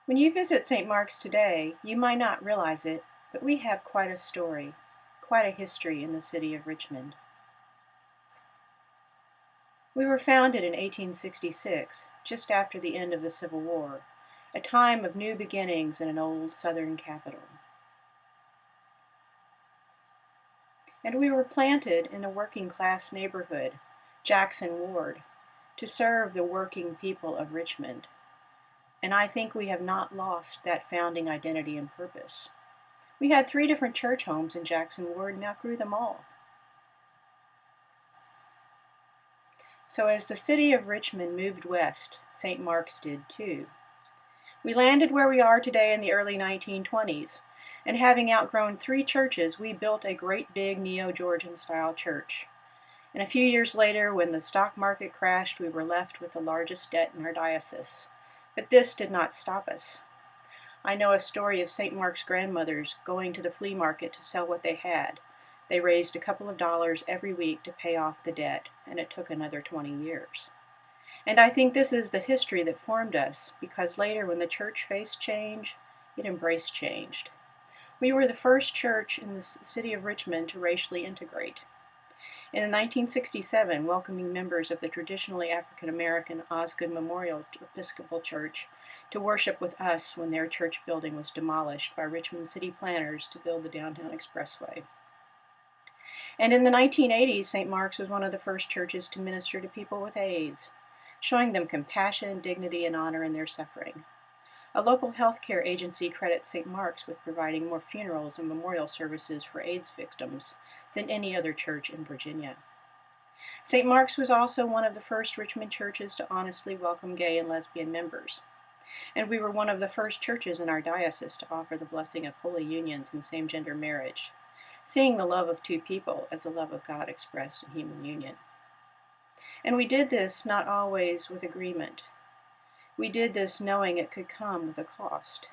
When you visit St. Mark's today, you might not realize it, but we have quite a story, quite a history in the city of Richmond. We were founded in 1866, just after the end of the Civil War, a time of new beginnings in an old Southern capital. And we were planted in a working-class neighborhood, Jackson Ward, to serve the working people of Richmond. And I think we have not lost that founding identity and purpose. We had 3 different church homes in Jackson Ward and outgrew them all. So as the city of Richmond moved west, St. Mark's did too. We landed where we are today in the early 1920s, and having outgrown 3 churches, we built a great big Neo-Georgian style church. And a few years later, when the stock market crashed, we were left with the largest debt in our diocese. But this did not stop us. I know a story of St. Mark's grandmothers going to the flea market to sell what they had. They raised a couple of dollars every week to pay off the debt, and it took another 20 years. And I think this is the history that formed us, because later when the church faced change, it embraced change. We were the first church in the city of Richmond to racially integrate. In 1967, welcoming members of the traditionally African-American Osgood Memorial Episcopal Church to worship with us when their church building was demolished by Richmond city planners to build the downtown expressway. And in the 1980s, St. Mark's was one of the first churches to minister to people with AIDS, showing them compassion, dignity, and honor in their suffering. A local healthcare agency credits St. Mark's with providing more funerals and memorial services for AIDS victims than any other church in Virginia. St. Mark's was also one of the first Richmond churches to honestly welcome gay and lesbian members. And we were one of the first churches in our diocese to offer the blessing of holy unions and same-gender marriage, seeing the love of 2 people as the love of God expressed in human union. And we did this not always with agreement. We did this knowing it could come with a cost.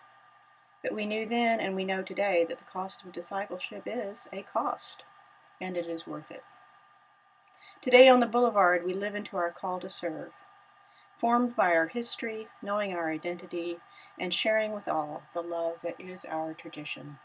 But we knew then and we know today that the cost of discipleship is a cost, and it is worth it. Today on the Boulevard, we live into our call to serve, formed by our history, knowing our identity, and sharing with all the love that is our tradition.